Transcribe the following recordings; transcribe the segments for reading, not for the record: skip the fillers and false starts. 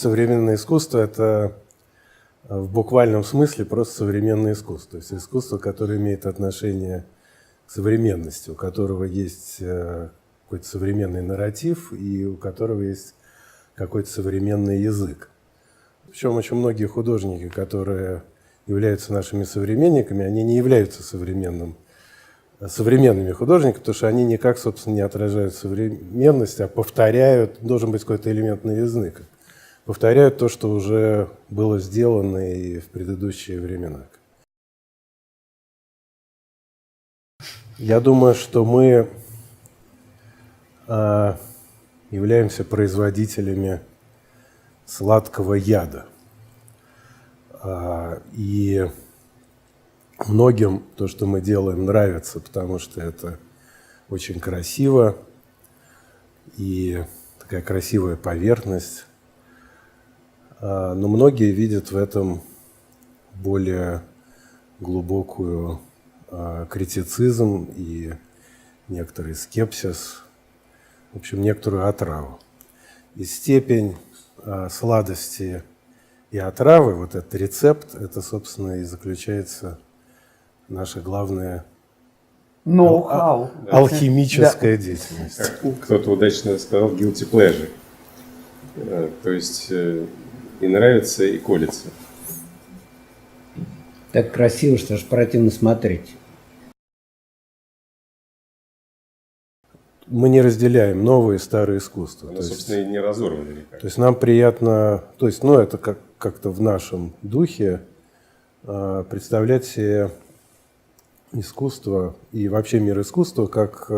современное искусство – это в буквальном смысле просто современное искусство. То есть искусство, которое имеет отношение к современности, у которого есть какой-то современный нарратив и у которого есть какой-то современный язык. Причем очень многие художники, которые являются нашими современниками, они не являются современными художниками, потому что они никак, собственно, не отражают современность, а повторяют, должен быть какой-то элемент новизны, повторяют то, что уже было сделано и в предыдущие времена. Я думаю, что мы являемся производителями сладкого яда. И многим то, что мы делаем, нравится, потому что это очень красиво и такая красивая поверхность. Но многие видят в этом более глубокую критицизм и некоторый скепсис, в общем, некоторую отраву. И степень сладости и отравы, вот этот рецепт, это, собственно, и заключается наша главная алхимическая деятельность. Как кто-то удачно сказал, guilty pleasure. То есть и нравится, и колется. Так красиво, что аж противно смотреть. Мы не разделяем новое и старое искусство. Оно, собственно, и не разорвано никак. То есть нам приятно, то есть, это как-то в нашем духе представлять себе искусство и вообще мир искусства как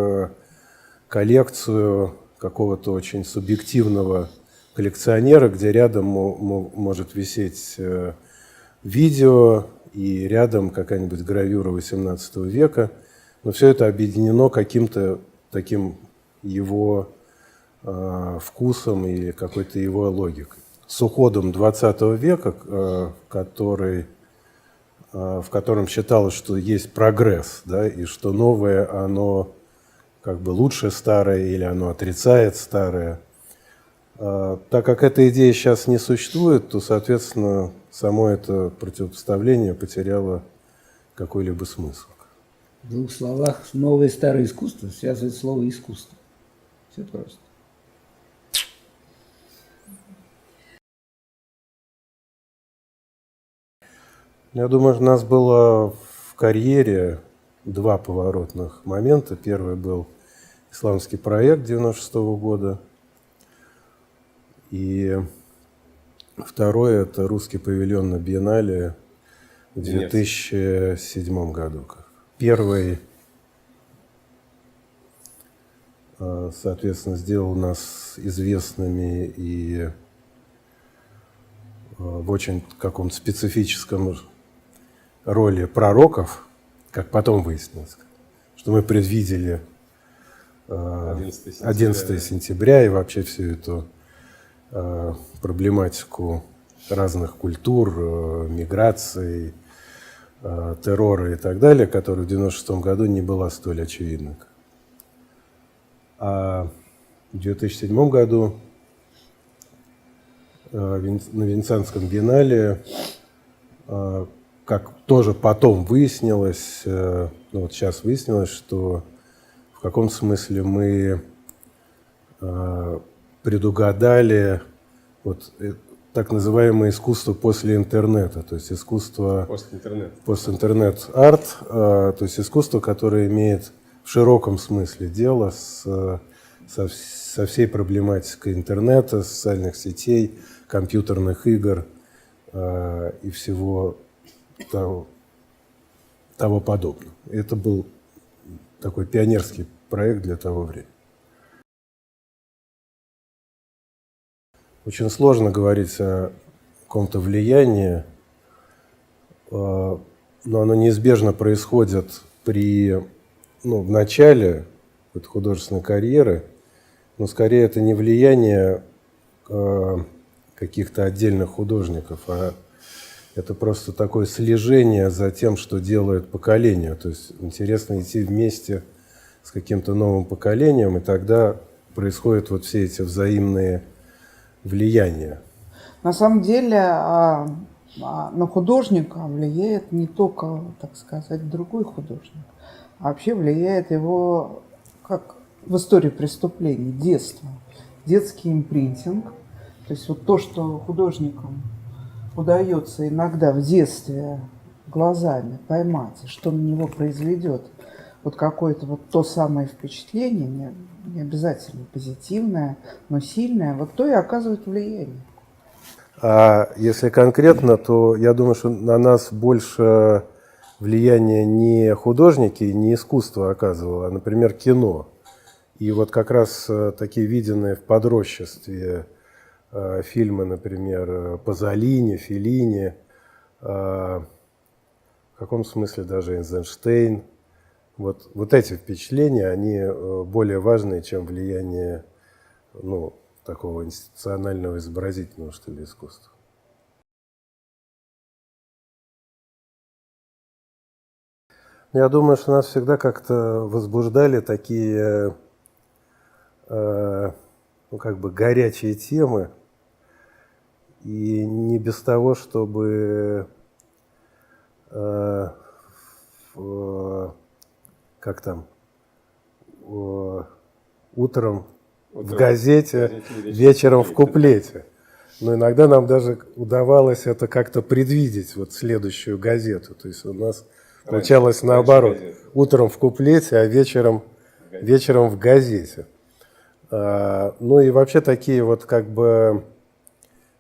коллекцию какого-то очень субъективного коллекционера, где рядом может висеть видео и рядом какая-нибудь гравюра XVIII века, но все это объединено каким-то таким его вкусом или какой-то его логикой. С уходом XX века, в котором считалось, что есть прогресс, да, и что новое, оно как бы лучше старое или оно отрицает старое. Так как эта идея сейчас не существует, то, соответственно, само это противопоставление потеряло какой-либо смысл. В двух словах, новое и старое искусство связывает слово «искусство». Все просто. Я думаю, у нас было в карьере два поворотных момента. Первый был исламский проект 96-го года. И второй – это русский павильон на Биеннале в 2007 году. Первый, соответственно, сделал нас известными и в очень каком-то специфическом роли пророков, как потом выяснилось, что мы предвидели 11 сентября и вообще всю эту проблематику разных культур, миграции, террора и так далее, которая в 1996 году не была столь очевидна. А в 2007 году на Венецианском биеннале, как тоже потом выяснилось, вот сейчас выяснилось, что в каком смысле мы предугадали вот так называемое искусство после интернета, то есть искусство постинтернет-арт, то есть искусство, которое имеет в широком смысле дело со всей проблематикой интернета, социальных сетей, компьютерных игр и всего того подобного. Это был такой пионерский проект для того времени. Очень сложно говорить о каком-то влиянии, но оно неизбежно происходит в начале художественной карьеры, но скорее это не влияние каких-то отдельных художников, а это просто такое слежение за тем, что делает поколение. То есть интересно идти вместе с каким-то новым поколением, и тогда происходят вот все эти взаимные влияния. На самом деле на художника влияет не только, так сказать, другой художник, а вообще влияет его, как в истории преступлений, детство, детский импринтинг. То есть вот то, что художникам удается иногда в детстве глазами поймать, что на него произведет вот какое-то вот то самое впечатление, не обязательно позитивное, но сильное, вот то и оказывает влияние. А если конкретно, то я думаю, что на нас больше влияние не художники, не искусство оказывало, а, например, кино. И вот как раз такие виденные в подростчестве фильмы, например, Пазолини, Феллини, в каком смысле даже Эйзенштейн. Вот эти впечатления, они более важные, чем влияние, ну, такого институционального изобразительного, что ли, искусства. Я думаю, что нас всегда как-то возбуждали такие, ну, как бы горячие темы, и не без того, чтобы как там, утром в газете, вечером в куплете. Но иногда нам даже удавалось это как-то предвидеть, вот следующую газету. То есть у нас получалось наоборот. Утром в куплете, а вечером в газете. Ну и вообще такие вот как бы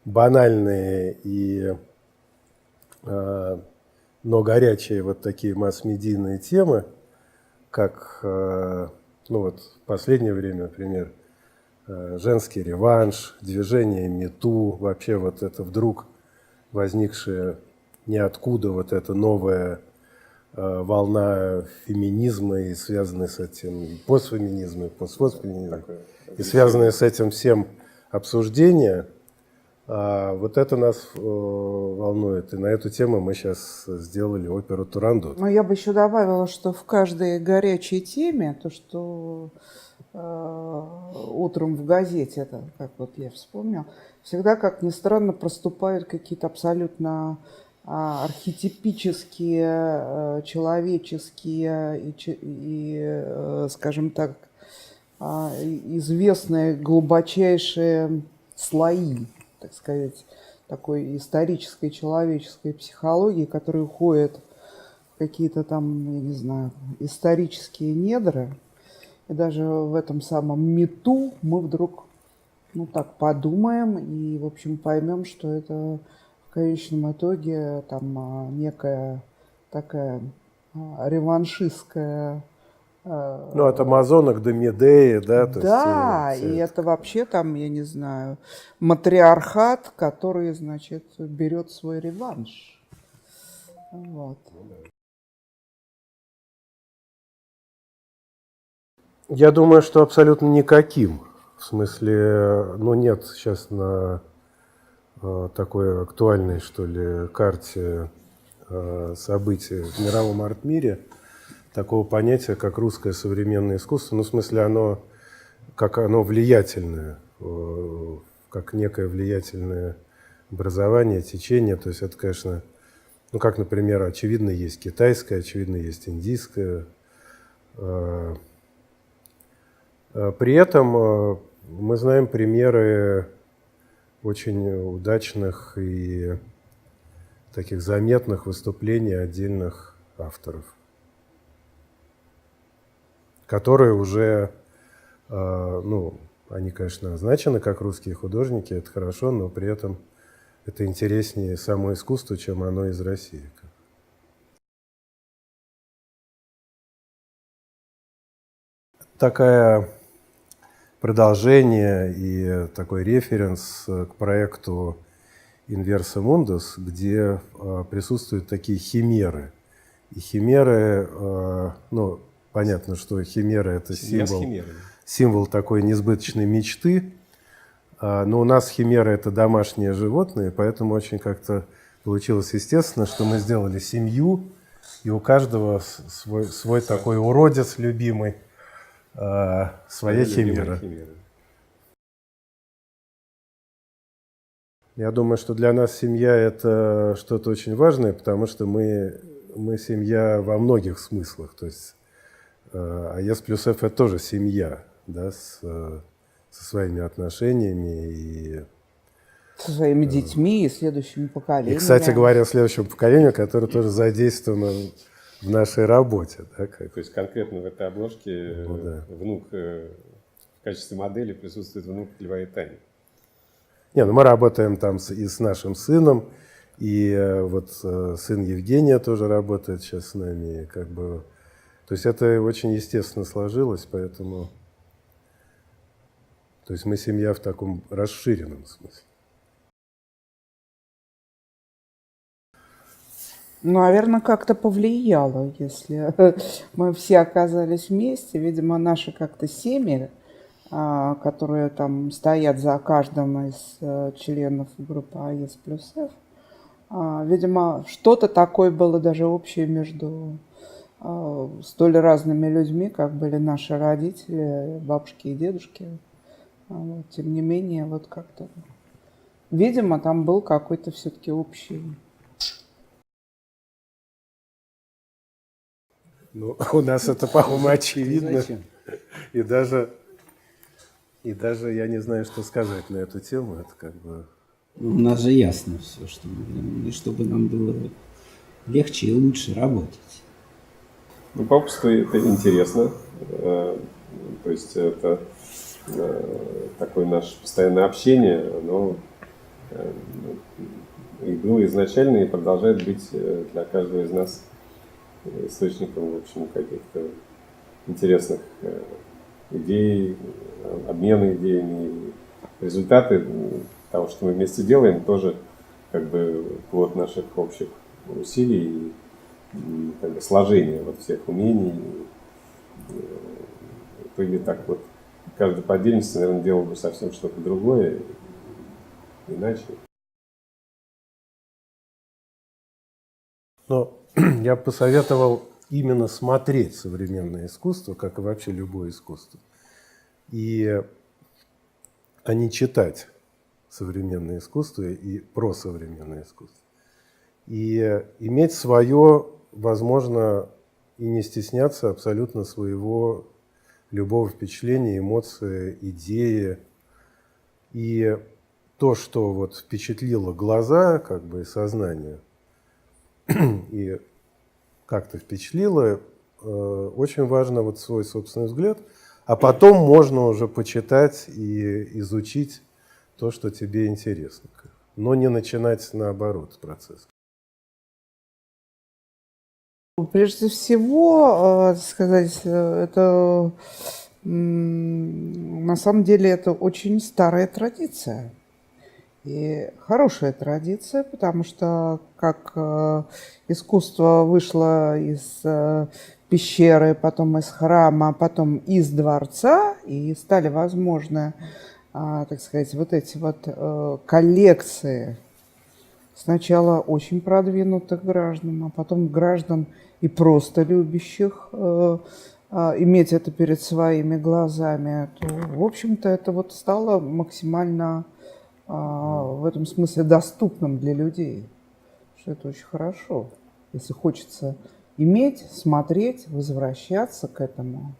банальные и но горячие вот такие масс-медийные темы, как, ну вот в последнее время, например, женский реванш, движение МИТУ, вообще вот это вдруг возникшее ниоткуда вот эта новая волна феминизма и связанная с этим и постфеминизм, и постфеминизм, и связанные с этим всем обсуждения, вот это нас волнует. И на эту тему мы сейчас сделали оперу «Турандот». Но я бы еще добавила, что в каждой горячей теме, то, что утром в газете, это как вот я вспомнил, всегда, как ни странно, проступают какие-то абсолютно архетипические, человеческие и, скажем так, известные глубочайшие слои, так сказать, такой исторической человеческой психологии, которая уходит в какие-то там, я не знаю, исторические недры. И даже в этом самом МИТУ мы вдруг, ну так, подумаем и, в общем, поймем, что это в конечном итоге там некая такая реваншистская... Ну, от амазонок до Медеи, да? Да, есть, и это вообще там, я не знаю, матриархат, который, значит, берет свой реванш. Вот. Я думаю, что абсолютно никаким. В смысле, ну нет сейчас на такой актуальной, что ли, карте событий в мировом арт-мире такого понятия, как русское современное искусство. Ну, в смысле, оно влиятельное, как некое влиятельное образование, течение. То есть это, конечно, ну, как, например, очевидно, есть китайское, очевидно, есть индийское. При этом мы знаем примеры очень удачных и таких заметных выступлений отдельных авторов, которые уже, ну, они, конечно, означены как русские художники, это хорошо, но при этом это интереснее само искусство, чем оно из России. Такое продолжение и такой референс к проекту Inversa Mundus, где присутствуют такие химеры. И химеры, ну, понятно, что химера – это символ такой несбыточной мечты, но у нас химера – это домашние животные, поэтому очень как-то получилось естественно, что мы сделали семью, и у каждого свой такой уродец любимый, своя химера. Я думаю, что для нас семья – это что-то очень важное, потому что мы семья во многих смыслах. То есть АЕС плюс F – это тоже семья, да, со своими отношениями и Со своими детьми и следующими поколениями. И, кстати говоря, следующему поколению, которое тоже задействовано в нашей работе. Да, как... То есть конкретно в этой обложке да. внук, в качестве модели присутствует внук Льва и Тани. Не, ну мы работаем там и с нашим сыном, и вот сын Евгения тоже работает сейчас с нами. И как бы... То есть это очень естественно сложилось, поэтому... То есть мы семья в таком расширенном смысле. Ну, наверное, как-то повлияло, если мы все оказались вместе. Видимо, наши как-то семьи, которые там стоят за каждым из членов группы АЕС плюс F, видимо, что-то такое было даже общее между столь разными людьми, как были наши родители, бабушки и дедушки. Вот. Тем не менее, вот как-то, видимо, там был какой-то все-таки общий. Ну, у нас это, по-моему, очевидно. И даже я не знаю, что сказать на эту тему. Это как бы... Ну, у нас же ясно все, что чтобы нам было легче и лучше работать. Ну, попросту это интересно. То есть это такое наше постоянное общение, оно и было изначально, и продолжает быть для каждого из нас источником, в общем, каких-то интересных идей, обмена идеями. Результаты того, что мы вместе делаем, тоже как бы плод наших общих усилий и как бы сложения вот всех умений. В итоге так вот каждый по отдельности, наверное, делал бы совсем что-то другое, иначе. Но я бы посоветовал именно смотреть современное искусство, как и вообще любое искусство, а не читать современное искусство и про современное искусство. И иметь свое, возможно, и не стесняться абсолютно своего любого впечатления, эмоции, идеи. И то, что вот впечатлило глаза, как бы, и сознание, и как-то впечатлило, очень важно вот свой собственный взгляд, а потом можно уже почитать и изучить то, что тебе интересно, но не начинать наоборот процесс. Прежде всего, сказать, это на самом деле это очень старая традиция. И хорошая традиция, потому что как искусство вышло из пещеры, потом из храма, потом из дворца, и стали возможны, так сказать, вот эти вот коллекции сначала очень продвинутых граждан, а потом граждан и просто любящих иметь это перед своими глазами, то, в общем-то, это вот стало максимально в этом смысле доступным для людей, что это очень хорошо. Если хочется иметь, смотреть, возвращаться к этому,